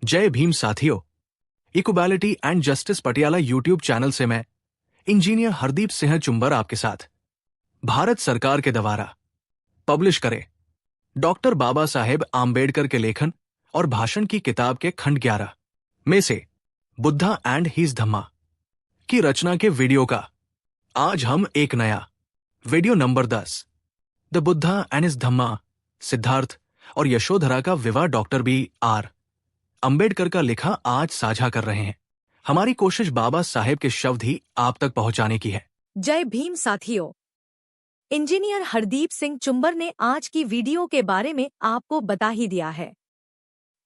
जय भीम साथियों। Equality and justice Patiala YouTube channel से मैं इंजीनियर हरदीप सिंह चुंबर आपके साथ भारत सरकार के द्वारा पब्लिश करे डॉक्टर बाबा साहेब आम्बेडकर के लेखन और भाषण की किताब के खंड 11 में से बुद्धा एंड हीज धम्मा की रचना के वीडियो का आज हम एक नया video number 10 the Buddha and his Dhamma Siddhartha और यशोधरा का विवाह डॉक्टर B.R. अंबेडकर का लिखा आज साझा कर रहे हैं। हमारी कोशिश बाबा साहेब के शब्द ही आप तक पहुंचाने की है। जय भीम साथियों। इंजीनियर हरदीप सिंह चुंबर ने आज की वीडियो के बारे में आपको बता ही दिया है।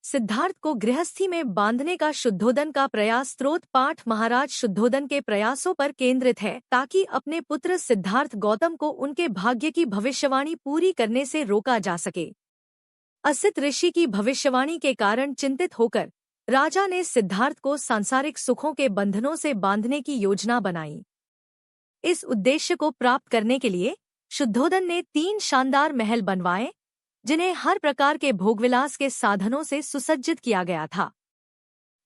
सिद्धार्थ को गृहस्थी में बांधने का शुद्धोदन का प्रयास स्त्रोत पाठ महाराज शुद्धोदन के प्रयासों पर केंद्रित है ताकि अपने पुत्र सिद्धार्थ गौतम को उनके भाग्य की भविष्यवाणी पूरी करने से रोका जा सके। असित ऋषि की भविष्यवाणी के कारण चिंतित होकर राजा ने सिद्धार्थ को सांसारिक सुखों के बंधनों से बांधने की योजना बनाई। इस उद्देश्य को प्राप्त करने के लिए शुद्धोदन ने 3 शानदार महल बनवाए जिन्हें हर प्रकार के भोगविलास के साधनों से सुसज्जित किया गया था।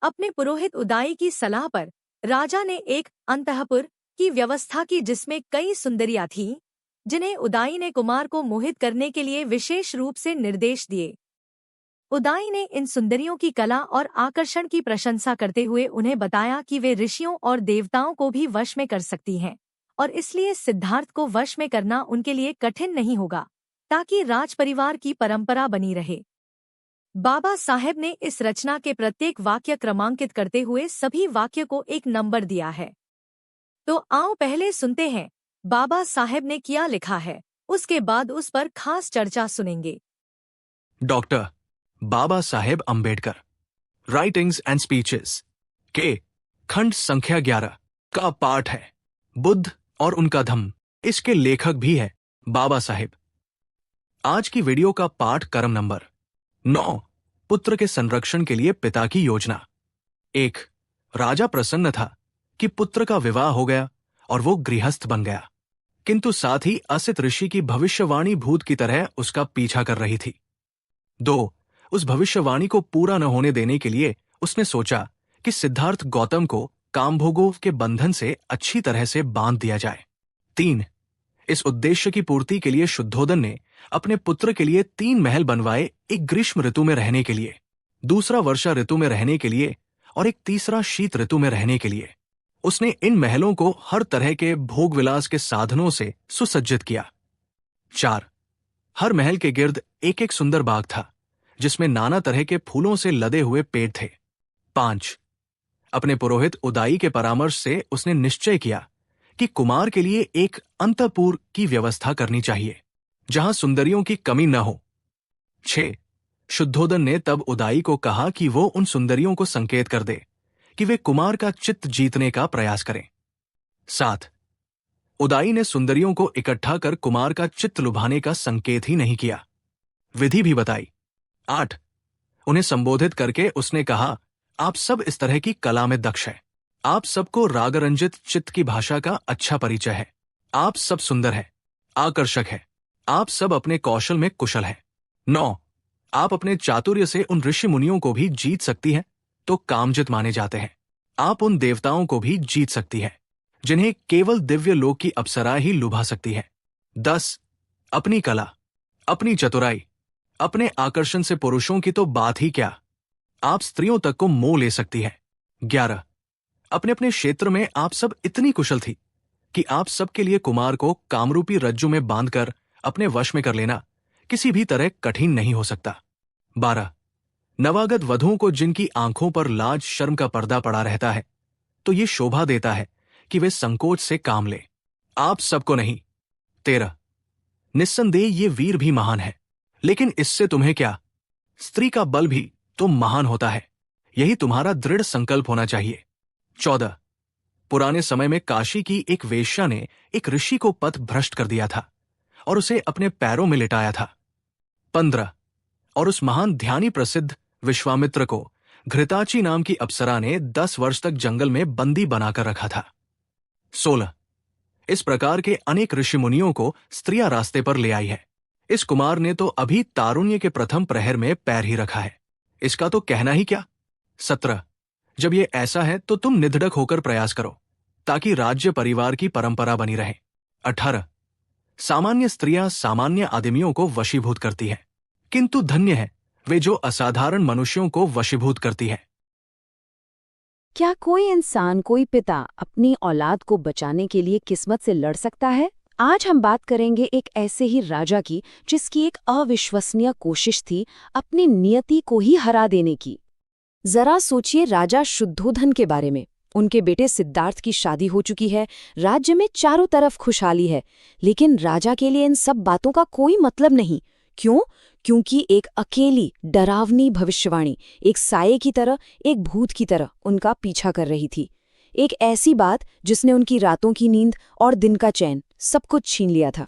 अपने पुरोहित उदाई की सलाह पर राजा ने एक अंतःपुर की व्यवस्था की जिसमें कई सुंदरियां थीं, जिन्हें उदाई ने कुमार को मोहित करने के लिए विशेष रूप से निर्देश दिए। उदाई ने इन सुंदरियों की कला और आकर्षण की प्रशंसा करते हुए उन्हें बताया कि वे ऋषियों और देवताओं को भी वश में कर सकती हैं और इसलिए सिद्धार्थ को वश में करना उनके लिए कठिन नहीं होगा ताकि राजपरिवार की परंपरा बनी रहे। बाबा साहेब ने इस रचना के प्रत्येक वाक्य क्रमांकित करते हुए सभी वाक्य को एक नंबर दिया है। तो आओ पहले सुनते हैं बाबा साहेब ने क्या लिखा है, उसके बाद उस पर खास चर्चा सुनेंगे। Doctor Babasaheb Ambedkar writings and speeches के खंड संख्या 11 का पाठ है बुद्ध और उनका धम्म। इसके लेखक भी है बाबा साहेब। आज की वीडियो का पाठ क्रम नंबर 9 पुत्र के संरक्षण के लिए पिता की योजना। 1 राजा प्रसन्न था कि पुत्र का विवाह हो गया और वो गृहस्थ बन गया, किंतु साथ ही असित ऋषि की भविष्यवाणी भूत की तरह उसका पीछा कर रही थी। 2 उस भविष्यवाणी को पूरा न होने देने के लिए उसने सोचा कि सिद्धार्थ गौतम को कामभोगों के बंधन से अच्छी तरह से बांध दिया जाए। 3 इस उद्देश्य की पूर्ति के लिए शुद्धोदन ने अपने पुत्र के लिए 3 महल बनवाए, एक ग्रीष्म ऋतु में रहने के लिए, दूसरा वर्षा ऋतु में रहने के लिए और एक तीसरा शीत ऋतु में रहने के लिए। उसने इन महलों को हर तरह के भोग विलास के साधनों से सुसज्जित किया। 4 हर महल के गिर्द एक एक सुंदर बाग था जिसमें नाना तरह के फूलों से लदे हुए पेड़ थे। 5 अपने पुरोहित उदाई के परामर्श से उसने निश्चय किया कि कुमार के लिए एक अंतःपुर की व्यवस्था करनी चाहिए जहां सुंदरियों की कमी न हो। 6 शुद्धोदन ने तब उदाई को कहा कि वो उन सुंदरियों को संकेत कर दे कि वे कुमार का चित्त जीतने का प्रयास करें। 7 उदाई ने सुंदरियों को इकट्ठा कर कुमार का चित्त लुभाने का संकेत ही नहीं किया, विधि भी बताई। 8 उन्हें संबोधित करके उसने कहा, आप सब इस तरह की कला में दक्ष हैं। आप सबको रागरंजित चित्त की भाषा का अच्छा परिचय है। आप सब सुंदर हैं, आकर्षक हैं। आप सब अपने कौशल में कुशल हैं। 9 आप अपने चातुर्य से उन ऋषि मुनियों को भी जीत सकती हैं तो कामजित माने जाते हैं। आप उन देवताओं को भी जीत सकती हैं जिन्हें केवल दिव्य लोक की अप्सरा ही लुभा सकती है। 10 अपनी कला, अपनी चतुराई, अपने आकर्षण से पुरुषों की तो बात ही क्या, आप स्त्रियों तक को मोह ले सकती है। 11 अपने अपने क्षेत्र में आप सब इतनी कुशल थी कि आप सबके लिए कुमार को कामरूपी रज्जु में बांधकर अपने वश में कर लेना किसी भी तरह कठिन नहीं हो सकता। 12 नवागत वधुओं को जिनकी आंखों पर लाज शर्म का पर्दा पड़ा रहता है तो ये शोभा देता है कि वे संकोच से काम ले, आप सबको नहीं। 13 निस्संदेह ये वीर भी महान है, लेकिन इससे तुम्हें क्या, स्त्री का बल भी तो महान होता है, यही तुम्हारा दृढ़ संकल्प होना चाहिए। 14 पुराने समय में काशी की एक वेश्या ने एक ऋषि को पथ भ्रष्ट कर दिया था और उसे अपने पैरों में लिटाया था। 15 और उस महान ध्यानी प्रसिद्ध विश्वामित्र को घृताची नाम की अप्सरा ने 10 वर्ष तक जंगल में बंदी बनाकर रखा था। 16 इस प्रकार के अनेक ऋषि मुनियों को स्त्रियां रास्ते पर ले आई है। इस कुमार ने तो अभी तारुण्य के प्रथम प्रहर में पैर ही रखा है, इसका तो कहना ही क्या। 17। जब ये ऐसा है तो तुम निधड़क होकर प्रयास करो ताकि राज्य परिवार की परंपरा बनी रहे। 18। सामान्य स्त्रियां सामान्य आदमियों को वशीभूत करती हैं, किंतु धन्य है वे जो असाधारण मनुष्यों को वशीभूत करती है। क्या कोई इंसान, कोई पिता अपनी औलाद को बचाने के लिए किस्मत से लड़ सकता है? आज हम बात करेंगे एक ऐसे ही राजा की जिसकी एक अविश्वसनीय कोशिश थी अपनी नियति को ही हरा देने की। जरा सोचिए राजा शुद्धोधन के बारे में। उनके बेटे सिद्धार्थ की शादी हो चुकी है, राज्य में चारों तरफ खुशहाली है, लेकिन राजा के लिए इन सब बातों का कोई मतलब नहीं। क्यों? क्योंकि एक अकेली डरावनी भविष्यवाणी एक साये की तरह, एक भूत की तरह उनका पीछा कर रही थी। एक ऐसी बात जिसने उनकी रातों की नींद और दिन का चैन सब कुछ छीन लिया था।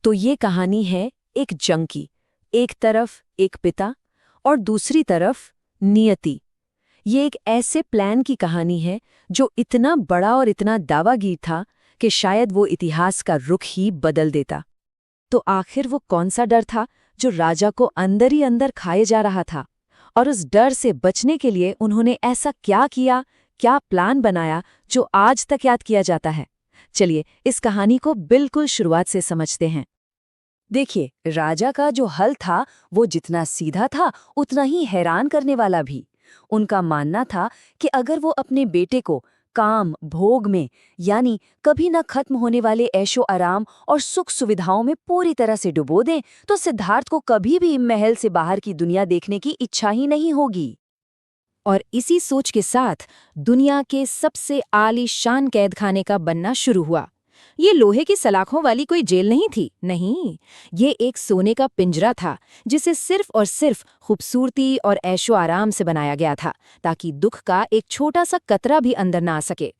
तो ये कहानी है एक जंग की। एक तरफ एक पिता और दूसरी तरफ नियति। ये एक ऐसे प्लान की कहानी है जो इतना बड़ा और इतना दावागीर था कि शायद वो इतिहास का रुख ही बदल देता। तो आखिर वो कौन सा डर था जो राजा को अंदर ही अंदर खाए जा रहा था? और उस डर से बचने के लिए उन्होंने ऐसा क्या किया, क्या प्लान बनाया जो आज तक याद किया जाता है? चलिए इस कहानी को बिल्कुल शुरुआत से समझते हैं। देखिए, राजा का जो हल था वो जितना सीधा था उतना ही हैरान करने वाला भी। उनका मानना था कि अगर वो अपने बेटे को काम भोग में, यानी कभी न खत्म होने वाले ऐशो आराम और सुख सुविधाओं में पूरी तरह से डुबो दें, तो सिद्धार्थ को कभी भी महल से बाहर की दुनिया देखने की इच्छा ही नहीं होगी। और इसी सोच के साथ दुनिया के सबसे आलीशान कैदखाने का बनना शुरू हुआ। ये लोहे की सलाखों वाली कोई जेल नहीं थी, नहीं, ये एक सोने का पिंजरा था जिसे सिर्फ और सिर्फ खूबसूरती और ऐशो आराम से बनाया गया था, ताकि दुख का एक छोटा सा कतरा भी अंदर ना आ सके।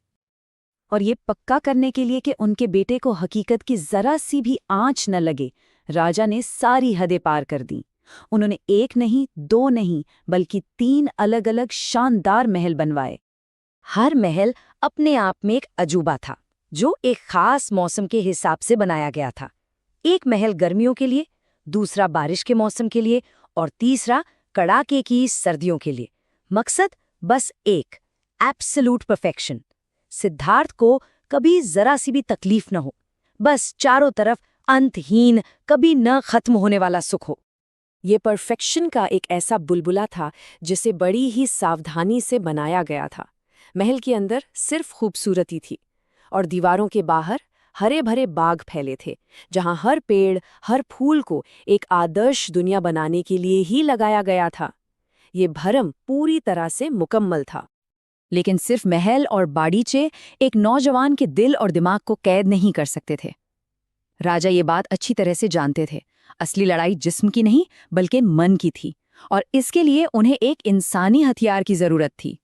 और ये पक्का करने के लिए कि उनके बेटे को हकीकत की जरा सी भी आंच न लगे, राजा ने सारी हदें पार कर दी। उन्होंने एक नहीं, दो नहीं, बल्कि 3 अलग-अलग शानदार महल बनवाए। हर महल अपने आप में एक अजूबा था, जो एक खास मौसम के हिसाब से बनाया गया था। एक महल गर्मियों के लिए, दूसरा बारिश के मौसम के लिए और तीसरा कड़ाके की सर्दियों के लिए। मकसद बस एक, एब्सोल्यूट परफेक्शन। सिद्धार्थ को कभी जरा सी भी तकलीफ न हो, बस चारों तरफ अंतहीन, कभी न खत्म होने वाला सुख हो। ये परफेक्शन का एक ऐसा बुलबुला था जिसे बड़ी ही सावधानी से बनाया गया था। महल के अंदर सिर्फ खूबसूरती थी और दीवारों के बाहर हरे भरे बाग फैले थे, जहां हर पेड़, हर फूल को एक आदर्श दुनिया बनाने के लिए ही लगाया गया था। ये भरम पूरी तरह से मुकम्मल था। लेकिन सिर्फ महल और बाड़ीचे एक नौजवान के दिल और दिमाग को कैद नहीं कर सकते थे। राजा ये बात अच्छी तरह से जानते थे। असली लड़ाई जिस्म की नहीं बल्कि मन की थी, और इसके लिए उन्हें एक इंसानी हथियार की जरूरत थी।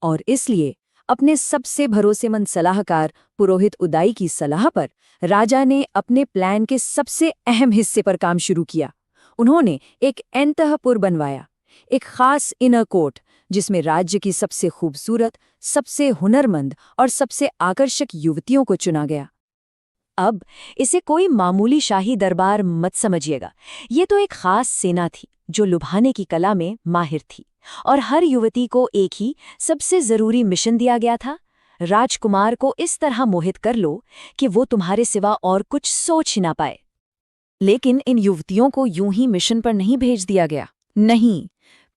और इसलिए अपने सबसे भरोसेमंद सलाहकार पुरोहित उदाई की सलाह पर राजा ने अपने प्लान के सबसे अहम हिस्से पर काम शुरू किया। उन्होंने एक अंतःपुर बनवाया, एक खास इनर कोर्ट जिसमें राज्य की सबसे खूबसूरत, सबसे हुनरमंद और सबसे आकर्षक युवतियों को चुना गया। अब इसे कोई मामूली शाही दरबार मत समझिएगा, ये तो एक खास सेना थी जो लुभाने की कला में माहिर थी। और हर युवती को एक ही सबसे जरूरी मिशन दिया गया था, राजकुमार को इस तरह मोहित कर लो कि वो तुम्हारे सिवा और कुछ सोच ही ना पाए। लेकिन इन युवतियों को यूं ही मिशन पर नहीं भेज दिया गया, नहीं।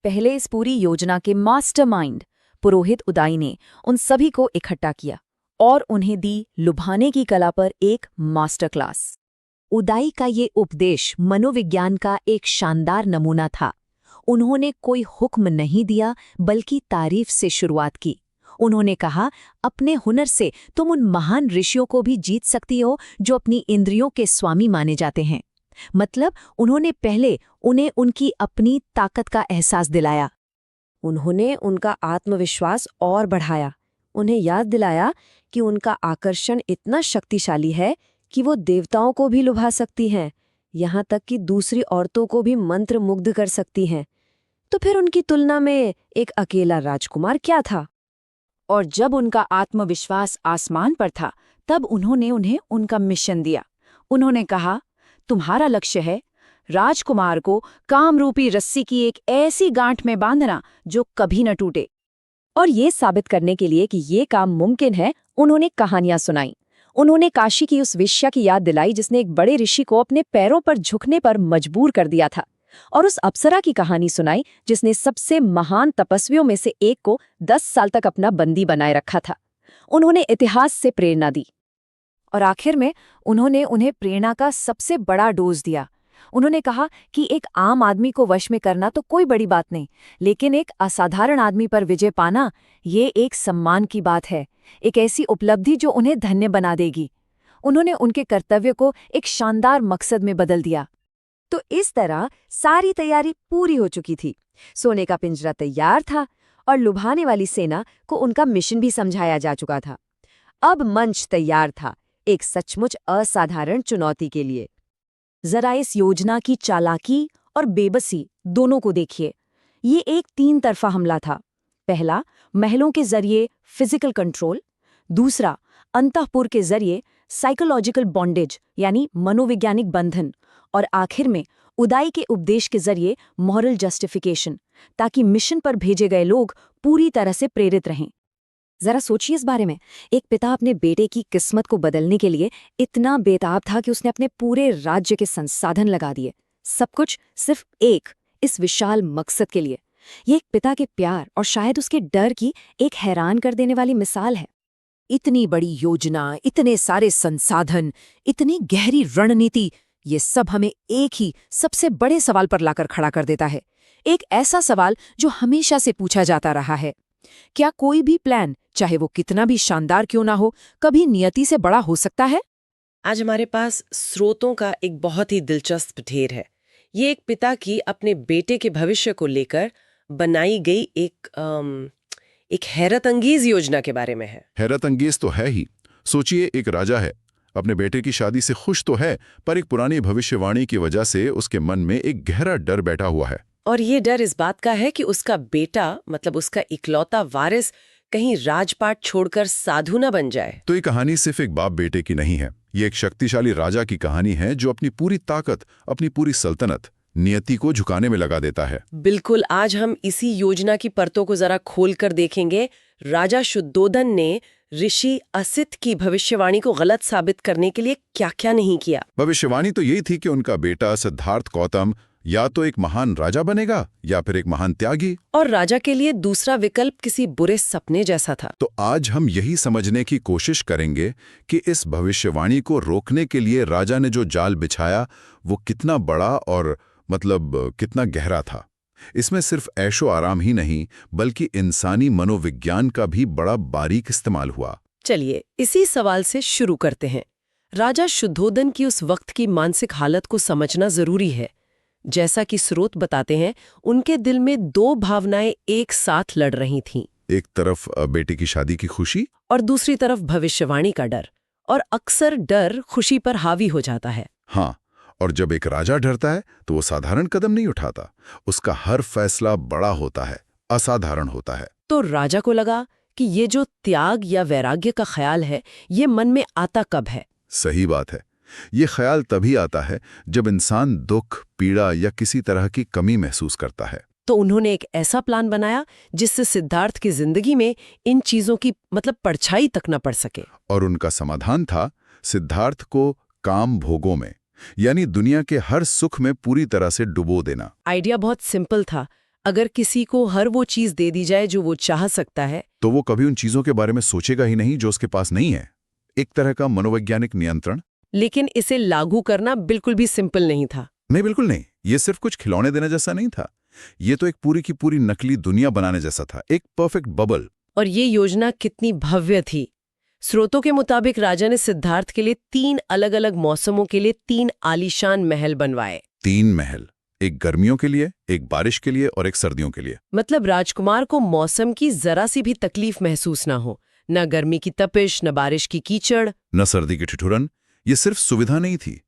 पहले इस पूरी योजना के मास्टरमाइंड पुरोहित उदाई ने उन सभी को इकट्ठा किया और उन्हें दी लुभाने की कला पर एक मास्टर क्लास। उदाई का ये उपदेश मनोविज्ञान का एक शानदार नमूना था। उन्होंने कोई हुक्म नहीं दिया बल्कि तारीफ से शुरुआत की। उन्होंने कहा, अपने हुनर से तुम उन महान ऋषियों को भी जीत सकती हो जो अपनी इंद्रियों के स्वामी माने जाते हैं। मतलब उन्होंने पहले उन्हें उनकी अपनी ताकत का एहसास दिलाया। उन्होंने उनका आत्मविश्वास और बढ़ाया। उन्हें याद दिलाया कि उनका आकर्षण इतना शक्तिशाली है कि वो देवताओं को भी लुभा सकती हैं, यहाँ तक कि दूसरी औरतों को भी मंत्रमुग्ध कर सकती हैं। तो फिर उनकी तुलना में एक अकेला राजकुमार क्या था? और जब उनका आत्मविश्वास आसमान पर था, तब उन्होंने उन्हें उनका मिशन दिया। उन्होंने कहा, तुम्हारा लक्ष्य है राजकुमार को कामरूपी रस्सी की एक ऐसी गांठ में बांधना जो कभी न टूटे। और ये साबित करने के लिए कि ये काम मुमकिन है, उन्होंने कहानियां सुनाई। उन्होंने काशी की उस वेश्या की याद दिलाई जिसने एक बड़े ऋषि को अपने पैरों पर झुकने पर मजबूर कर दिया था, और उस अप्सरा की कहानी सुनाई जिसने सबसे महान तपस्वियों में से एक को 10 साल तक अपना बंदी बनाए रखा था। उन्होंने इतिहास से प्रेरणा दी और आखिर में उन्होंने उन्हें प्रेरणा का सबसे बड़ा डोज दिया। उन्होंने कहा कि एक आम आदमी को वश में करना तो कोई बड़ी बात नहीं, लेकिन एक असाधारण आदमी पर विजय पाना, ये एक सम्मान की बात है, एक ऐसी उपलब्धि जो उन्हें धन्य बना देगी। उन्होंने उनके कर्तव्य को एक शानदार मकसद में बदल दिया। तो इस तरह सारी तैयारी पूरी हो चुकी थी। सोने का पिंजरा तैयार था और लुभाने वाली सेना को उनका मिशन भी समझाया जा चुका था। अब मंच तैयार था एक सचमुच असाधारण चुनौती के लिए। जरा इस योजना की चालाकी और बेबसी दोनों को देखिए। ये एक 3 तरफा हमला था। पहला, महलों के जरिए फिजिकल कंट्रोल। दूसरा, अंतःपुर के जरिए साइकोलॉजिकल बॉन्डेज यानी मनोवैज्ञानिक बंधन। और आखिर में उदाई के उपदेश के जरिए मॉरल जस्टिफिकेशन, ताकि मिशन पर भेजे गए लोग पूरी तरह से प्रेरित रहें। जरा सोचिए इस बारे में। एक पिता अपने बेटे की किस्मत को बदलने के लिए इतना बेताब था कि उसने अपने पूरे राज्य के संसाधन लगा दिए, सब कुछ सिर्फ इस विशाल मकसद के लिए। ये एक पिता के प्यार और शायद उसके डर की एक हैरान कर देने वाली मिसाल है। इतनी बड़ी योजना, इतने सारे संसाधन, इतनी गहरी रणनीति, ये सब हमें एक ही सबसे बड़े सवाल पर लाकर खड़ा कर देता है। एक ऐसा सवाल जो हमेशा से पूछा जाता रहा है, क्या कोई भी प्लान, चाहे वो कितना भी शानदार क्यों ना हो, कभी नियति से बड़ा हो सकता है? आज हमारे पास स्रोतों का एक बहुत ही दिलचस्प ढेर है। ये एक पिता की अपने बेटे के भविष्य को लेकर बनाई गई एक हैरत अंगेज योजना के बारे में है। हैरत अंगेज तो है ही। सोचिए, एक राजा है, अपने बेटे की शादी से खुश तो है, पर एक पुरानी भविष्यवाणी की वजह से उसके मन में एक गहरा डर बैठा हुआ है। और ये डर इस बात का है कि उसका बेटा, मतलब उसका इकलौता वारिस, कहीं राजपाट छोड़कर साधु न बन जाए। तो ये कहानी सिर्फ एक बाप बेटे की नहीं है, ये एक शक्तिशाली राजा की कहानी है जो अपनी पूरी ताकत, अपनी पूरी सल्तनत नियति को झुकाने में लगा देता है। बिल्कुल, आज हम इसी योजना की परतों को जरा खोल कर देखेंगे। राजा शुद्धोधन ने ऋषि असित की भविष्यवाणी को गलत साबित करने के लिए क्या-क्या नहीं किया। भविष्यवाणी तो यही थी कि उनका बेटा सिद्धार्थ गौतम या तो एक महान राजा बनेगा या फिर एक महान त्यागी, और राजा के लिए दूसरा विकल्प किसी बुरे सपने जैसा था। तो आज हम यही समझने की कोशिश करेंगे कि इस भविष्यवाणी को रोकने के लिए राजा ने जो जाल बिछाया वो कितना बड़ा और कितना गहरा था। इसमें सिर्फ ऐशो आराम ही नहीं, बल्कि इंसानी मनोविज्ञान का भी बड़ा बारीक इस्तेमाल हुआ। चलिए इसी सवाल से शुरू करते हैं। राजा शुद्धोधन की उस वक्त की मानसिक हालत को समझना जरूरी है। जैसा कि स्रोत बताते हैं, उनके दिल में 2 भावनाएं एक साथ लड़ रही थीं। एक तरफ बेटे की शादी की खुशी और दूसरी तरफ भविष्यवाणी का डर। और अक्सर डर खुशी पर हावी हो जाता है। हाँ, और जब एक राजा डरता है तो वो साधारण कदम नहीं उठाता। उसका हर फैसला बड़ा होता है, असाधारण होता है। तो राजा को लगा कि ये जो त्याग या वैराग्य का ख्याल है, ये मन में आता कब है? सही बात है। ये ख्याल तभी आता है जब इंसान दुख, पीड़ा या किसी तरह की कमी महसूस करता है। तो उन्होंने एक ऐसा प्लान बनाया जिससे सिद्धार्थ की जिंदगी में इन चीजों की परछाई तक न पड़ सके। और उनका समाधान था सिद्धार्थ को काम भोगों में, यानी दुनिया के हर सुख में पूरी तरह से डुबो देना। आइडिया बहुत सिंपल था। अगर किसी को हर वो चीज दे दी जाए जो वो चाह सकता है, तो वो कभी उन चीजों के बारे में सोचेगा ही नहीं जो उसके पास नहीं है। एक तरह का मनोवैज्ञानिक नियंत्रण। लेकिन इसे लागू करना बिल्कुल भी सिंपल नहीं था। नहीं, बिल्कुल नहीं। ये सिर्फ कुछ खिलौने देने जैसा नहीं था। ये तो एक पूरी की पूरी नकली दुनिया बनाने जैसा था, एक परफेक्ट बबल। और ये योजना कितनी भव्य थी। स्रोतों के मुताबिक राजा ने सिद्धार्थ के लिए 3 अलग-अलग मौसमों के लिए 3 आलीशान महल बनवाए। 3 महल, एक गर्मियों के लिए, एक बारिश के लिए और एक सर्दियों के लिए। मतलब राजकुमार को मौसम की जरा सी भी तकलीफ महसूस ना हो, न गर्मी की तपिश, न बारिश की कीचड़, न सर्दी की ठिठुरन। ये सिर्फ सुविधा नहीं थी,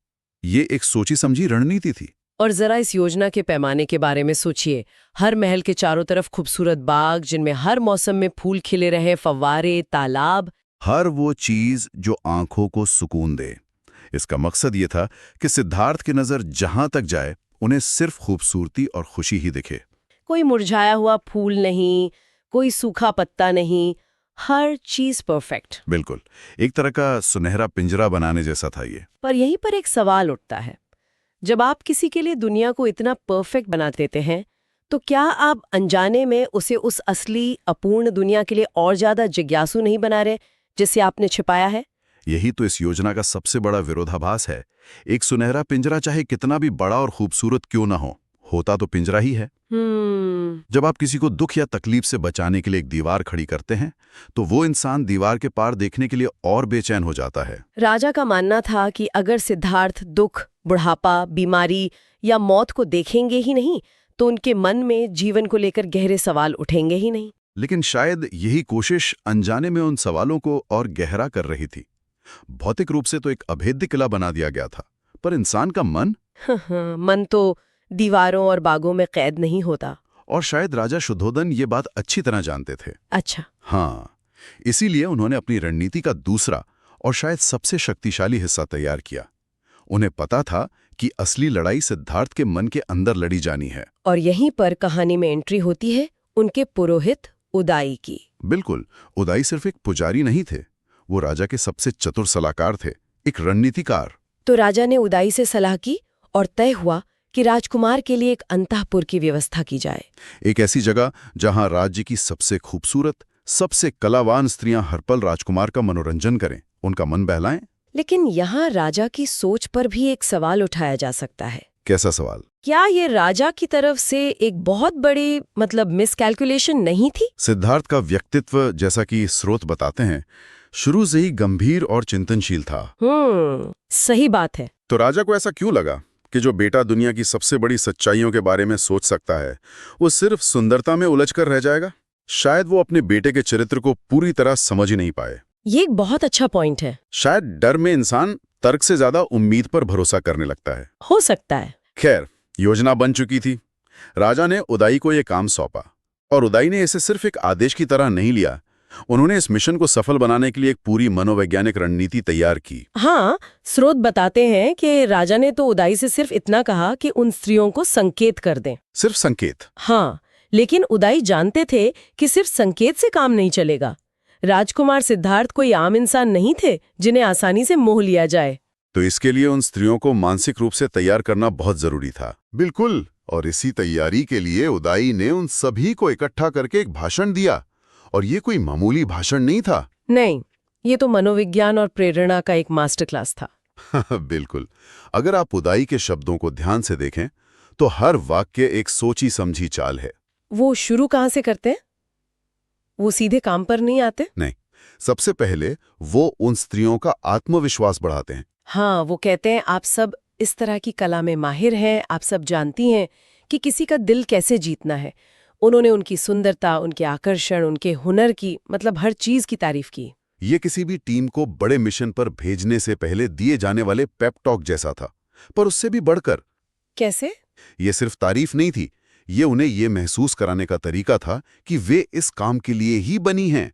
ये एक सोची समझी रणनीति थी। और जरा इस योजना के पैमाने के बारे में सोचिए। हर महल के चारों तरफ खूबसूरत बाग, जिनमें हर मौसम में फूल खिले रहे, फव्वारे, तालाब, हर वो चीज जो आंखों को सुकून दे। इसका मकसद ये था कि सिद्धार्थ की नजर जहां तक जाए उन्हें सिर्फ खूबसूरती और खुशी ही दिखे। कोई मुरझाया हुआ फूल नहीं, कोई सूखा पत्ता नहीं, हर चीज परफेक्ट। बिल्कुल, एक तरह का सुनहरा पिंजरा बनाने जैसा था ये। पर यहीं पर एक सवाल उठता है, जब आप किसी के लिए दुनिया को इतना परफेक्ट बना देते हैं, तो क्या आप अनजाने में उसे उस असली अपूर्ण दुनिया के लिए और ज्यादा जिज्ञासु नहीं बना रहे जिसे आपने छिपाया है? यही तो इस योजना का सबसे बड़ा विरोधाभास है। एक सुनहरा पिंजरा चाहे कितना भी बड़ा और खूबसूरत क्यों ना हो, होता तो पिंजरा ही है। जब आप किसी को दुख या तकलीफ से बचाने के लिए एक दीवार खड़ी करते हैं, तो वो इंसान दीवार के पार देखने के लिए और बेचैन हो जाता है। राजा का मानना था कि अगर सिद्धार्थ दुख, बुढ़ापा, बीमारी या मौत को देखेंगे ही नहीं, तो उनके मन में जीवन को लेकर गहरे सवाल उठेंगे ही नहीं। लेकिन शायद यही कोशिश अनजाने में उन सवालों को और गहरा कर रही थी। भौतिक रूप से तो एक अभेद्य किला बना दिया गया था, पर इंसान का मन मन तो दीवारों और बागों में कैद नहीं होता। और शायद राजा शुद्धोधन ये बात अच्छी तरह जानते थे। अच्छा। हाँ, इसीलिए उन्होंने अपनी रणनीति का दूसरा और शायद सबसे शक्तिशाली हिस्सा तैयार किया। उन्हें पता था कि असली लड़ाई सिद्धार्थ के मन के अंदर लड़ी जानी है। और यहीं पर कहानी में एंट्री होती है उनके पुरोहित उदाई की। बिल्कुल, उदाई सिर्फ एक पुजारी नहीं थे, वो राजा के सबसे चतुर सलाहकार थे, एक रणनीतिकार। तो राजा ने उदाई से सलाह की और तय हुआ कि राजकुमार के लिए एक अंतःपुर की व्यवस्था की जाए। एक ऐसी जगह जहां राज्य की सबसे खूबसूरत, सबसे कलावान स्त्रियां हर पल राजकुमार का मनोरंजन करें, उनका मन बहलाएं। लेकिन यहाँ राजा की सोच पर भी एक सवाल उठाया जा सकता है। कैसा सवाल? क्या ये राजा की तरफ से एक बहुत बड़ी मिसकैलकुलेशन नहीं थी? सिद्धार्थ का व्यक्तित्व, जैसा कि स्रोत बताते हैं, शुरू से ही गंभीर और चिंतनशील था। सही बात है। तो राजा को ऐसा क्यों लगा कि जो बेटा दुनिया की सबसे बड़ी सच्चाइयों के बारे में सोच सकता है, वो सिर्फ सुंदरता में उलझकर रह जाएगा? शायद वो अपने बेटे के चरित्र को पूरी तरह समझ ही नहीं पाए। ये एक बहुत अच्छा पॉइंट है। शायद डर में इंसान तर्क से ज्यादा उम्मीद पर भरोसा करने लगता है। हो सकता है। खैर, योजना बन चुकी थी। राजा ने उदाई को यह काम सौंपा, और उदाई ने इसे सिर्फ एक आदेश की तरह नहीं लिया। उन्होंने इस मिशन को सफल बनाने के लिए एक पूरी मनोवैज्ञानिक रणनीति तैयार की। हाँ, स्रोत बताते हैं कि राजा ने तो उदाई से सिर्फ इतना कहा कि उन स्त्रियों को संकेत कर दें। सिर्फ संकेत? हाँ, लेकिन उदाई जानते थे कि सिर्फ संकेत से काम नहीं चलेगा। राजकुमार सिद्धार्थ कोई आम इंसान नहीं थे जिन्हें आसानी से मोह लिया जाए। तो इसके लिए उन स्त्रियों को मानसिक रूप से तैयार करना बहुत जरूरी था। बिल्कुल, और इसी तैयारी के लिए उदाई ने उन सभी को इकट्ठा करके एक भाषण दिया। और ये कोई मामूली भाषण नहीं था। नहीं, ये तो मनोविज्ञान और प्रेरणा का एक मास्टर क्लास था। बिल्कुल, अगर आप उदाई के शब्दों को ध्यान से देखें, तो हर वाक्य एक सोची समझी चाल है। वो शुरू कहाँ से करते हैं? वो सीधे काम पर नहीं आते? नहीं, सबसे पहले वो उन स्त्रियों का आत्मविश्वास बढ़ाते हैं। हाँ, वो कहते हैं आप सब इस तरह की कला में माहिर हैं, आप सब जानती हैं कि किसी का दिल कैसे जीतना है। उन्होंने उनकी सुंदरता, उनके आकर्षण, उनके हुनर की हर चीज की तारीफ की। ये किसी भी टीम को बड़े मिशन पर भेजने से पहले दिए जाने वाले पेप टॉक जैसा था, पर उससे भी बढ़कर। कैसे? ये सिर्फ तारीफ नहीं थी, ये उन्हें ये महसूस कराने का तरीका था कि वे इस काम के लिए ही बनी हैं।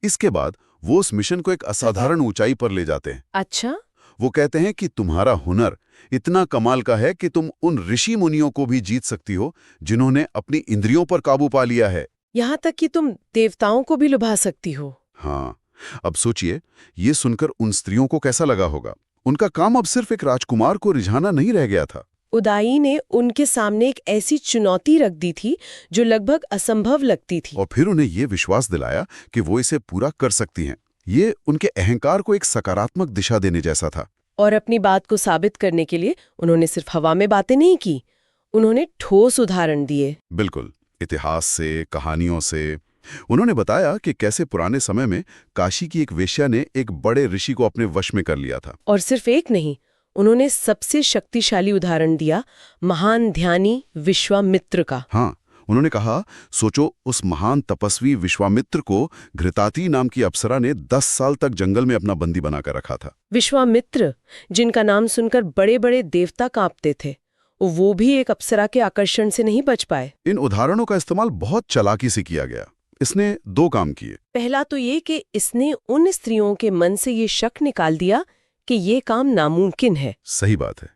इसके बाद वो उस मिशन को एक असाधारण ऊंचाई पर ले जाते हैं। अच्छा? वो कहते हैं कि तुम्हारा हुनर इतना कमाल का है कि तुम उन ऋषि मुनियों को भी जीत सकती हो जिन्होंने अपनी इंद्रियों पर काबू पा लिया है। यहाँ तक कि तुम देवताओं को भी लुभा सकती हो। हाँ, अब सोचिए, ये सुनकर उन स्त्रियों को कैसा लगा होगा। उनका काम अब सिर्फ एक राजकुमार को रिझाना नहीं रह गया था। उदाई ने उनके सामने एक ऐसी चुनौती रख दी थी जो लगभग असंभव लगती थी। और फिर उन्हें ये विश्वास दिलाया कि वो इसे पूरा कर सकती हैं। ये उनके अहंकार को एक सकारात्मक दिशा देने जैसा था। और अपनी बात को साबित करने के लिए उन्होंने सिर्फ हवा में बातें नहीं की, उन्होंने ठोस उदाहरण दिए। बिल्कुल, इतिहास से, कहानियों से। उन्होंने बताया कि कैसे पुराने समय में काशी की एक वेश्या ने एक बड़े ऋषि को अपने वश में कर लिया था। और सिर्फ एक नहीं, उन्होंने सबसे शक्तिशाली उदाहरण दिया, महान ध्यानी विश्वामित्र का। हाँ, उन्होंने कहा, सोचो, उस महान तपस्वी विश्वामित्र को घृताती नाम की अप्सरा ने 10 साल तक जंगल में अपना बंदी बनाकर रखा था। विश्वामित्र, जिनका नाम सुनकर बड़े बड़े देवता कांपते थे, वो भी एक अप्सरा के आकर्षण से नहीं बच पाए। इन उदाहरणों का इस्तेमाल बहुत चालाकी से किया गया। इसने 2 काम किए। पहला तो ये कि इसने उन स्त्रियों के मन से ये शक निकाल दिया कि ये काम नामुमकिन है। सही बात है।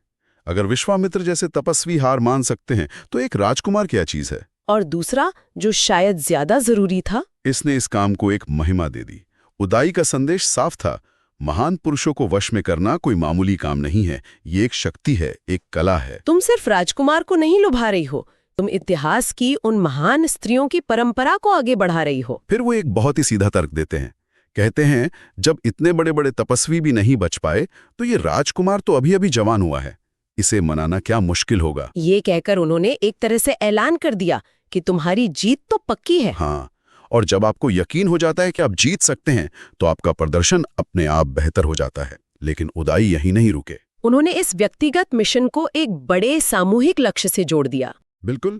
अगर विश्वामित्र जैसे तपस्वी हार मान सकते हैं तो एक राजकुमार क्या चीज है? और दूसरा, जो शायद ज्यादा जरूरी था, इसने इस काम को एक महिमा दे दी। उदाई का संदेश साफ था, महान पुरुषों को वश में करना कोई मामूली काम नहीं है, ये एक शक्ति है, एक कला है। तुम सिर्फ राजकुमार को नहीं लुभा रही हो, तुम इतिहास की उन महान स्त्रियों की परंपरा को आगे बढ़ा रही हो। फिर वो एक बहुत ही सीधा तर्क देते हैं। कहते हैं, जब इतने बड़े बड़े तपस्वी भी नहीं बच पाए तो ये राजकुमार तो अभी अभी जवान हुआ है, इसे मनाना क्या मुश्किल होगा। ये कहकर उन्होंने एक तरह से ऐलान कर दिया कि तुम्हारी जीत तो पक्की है। हाँ, और जब आपको यकीन हो जाता है कि आप जीत सकते हैं तो आपका प्रदर्शन अपने आप बेहतर हो जाता है। लेकिन उदाई यहीं नहीं रुके। उन्होंने इस व्यक्तिगत मिशन को एक बड़े सामूहिक लक्ष्य से जोड़ दिया। बिल्कुल,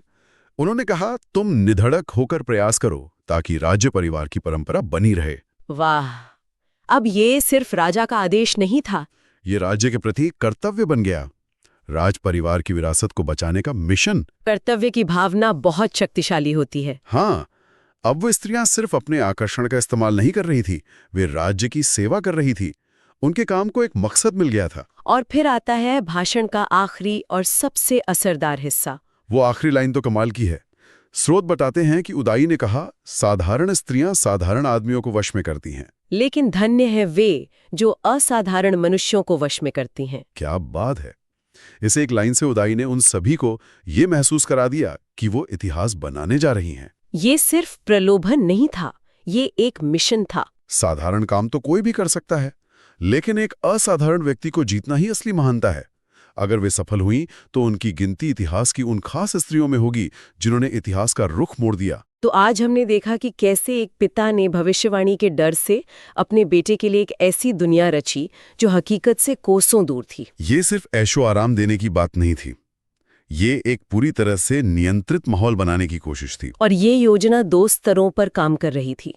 उन्होंने कहा, तुम निधड़क होकर प्रयास करो ताकि राज्य परिवार की परंपरा बनी रहे। वाह, अब ये सिर्फ राजा का आदेश नहीं था, ये राज्य के प्रति कर्तव्य बन गया, राज परिवार की विरासत को बचाने का मिशन। कर्तव्य की भावना बहुत शक्तिशाली होती है। हाँ, अब वो स्त्रियां सिर्फ अपने आकर्षण का इस्तेमाल नहीं कर रही थी, वे राज्य की सेवा कर रही थी। उनके काम को एक मकसद मिल गया था। और फिर आता है भाषण का आखिरी और सबसे असरदार हिस्सा। वो आखिरी लाइन तो कमाल की है। स्रोत बताते हैं कि उदाई ने कहा, साधारण स्त्रियां साधारण आदमियों को वश में करती हैं, लेकिन धन्य है वे जो असाधारण मनुष्यों को वश में करती हैं। क्या बात है। इस एक लाइन से उदाई ने उन सभी को ये महसूस करा दिया कि वो इतिहास बनाने जा रही हैं। ये सिर्फ प्रलोभन नहीं था, ये एक मिशन था। साधारण काम तो कोई भी कर सकता है, लेकिन एक असाधारण व्यक्ति को जीतना ही असली महानता है। अगर वे सफल हुई तो उनकी गिनती इतिहास की उन खास स्त्रियों में होगी जिन्होंने इतिहास का रुख मोड़ दिया। तो आज हमने देखा कि कैसे एक पिता ने भविष्यवाणी के डर से अपने बेटे के लिए एक ऐसी दुनिया रची जो हकीकत से कोसों दूर थी। ये सिर्फ ऐशो आराम देने की बात नहीं थी, ये एक पूरी तरह से नियंत्रित माहौल बनाने की कोशिश थी। और ये योजना 2 स्तरों पर काम कर रही थी।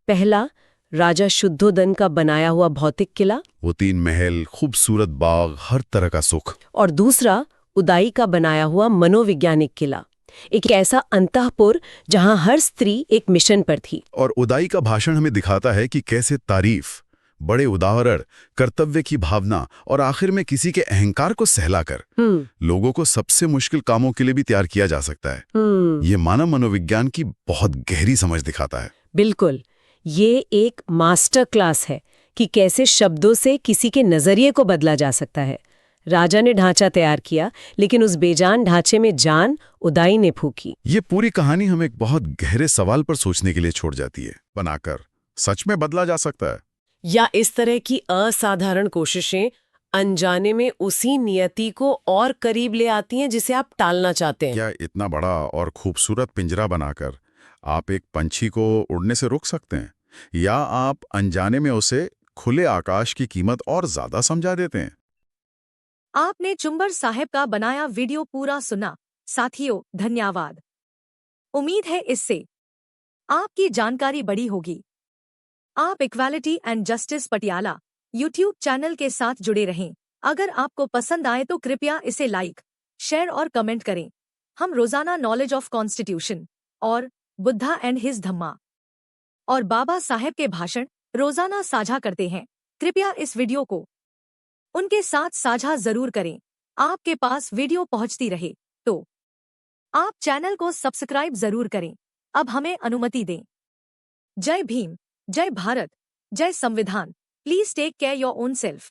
पहला, राजा शुद्धोदन का बनाया हुआ भौतिक किला, वो 3 महल, खूबसूरत बाग, हर तरह का सुख। और दूसरा, उदाई का बनाया हुआ मनोवैज्ञानिक किला, एक ऐसा अंतःपुर जहां हर स्त्री एक मिशन पर थी। और उदाई का भाषण हमें दिखाता है कि कैसे तारीफ, बड़े उदाहरण, कर्तव्य की भावना और आखिर में किसी के अहंकार को सहलाकर लोगों को सबसे मुश्किल कामों के लिए भी तैयार किया जा सकता है। ये मानव मनोविज्ञान की बहुत गहरी समझ दिखाता है। बिल्कुल, ये एक मास्टर क्लास है कि कैसे शब्दों से किसी के नजरिए को बदला जा सकता है। राजा ने ढांचा तैयार किया, लेकिन उस बेजान ढांचे में जान उदाई ने फूंकी। ये पूरी कहानी हमें एक बहुत गहरे सवाल पर सोचने के लिए छोड़ जाती है। बनाकर सच में बदला जा सकता है, या इस तरह की असाधारण कोशिशें अनजाने में उसी नियति को और करीब ले आती हैं जिसे आप टालना चाहते हैं? क्या इतना बड़ा और खूबसूरत पिंजरा बनाकर आप एक पंछी को उड़ने से रोक सकते हैं, या आप अनजाने में उसे खुले आकाश की कीमत और ज्यादा समझा देते हैं? आपने चुंबर साहब का बनाया वीडियो पूरा सुना। साथियों, धन्यवाद। उम्मीद है इससे आपकी जानकारी बढ़ी होगी। आप equality and justice Patiala YouTube channel के साथ जुड़े रहें। अगर आपको पसंद आए तो कृपया इसे लाइक, शेयर और कमेंट करें। हम रोजाना नॉलेज ऑफ कॉन्स्टिट्यूशन और बुद्धा एंड हिज धम्मा और बाबा साहेब के भाषण रोजाना साझा करते हैं। कृपया इस वीडियो को उनके साथ साझा जरूर करें। आपके पास वीडियो पहुंचती रहे तो आप चैनल को सब्सक्राइब जरूर करें। अब हमें अनुमति दें। जय भीम, जय भारत, जय संविधान। Please take care your own self.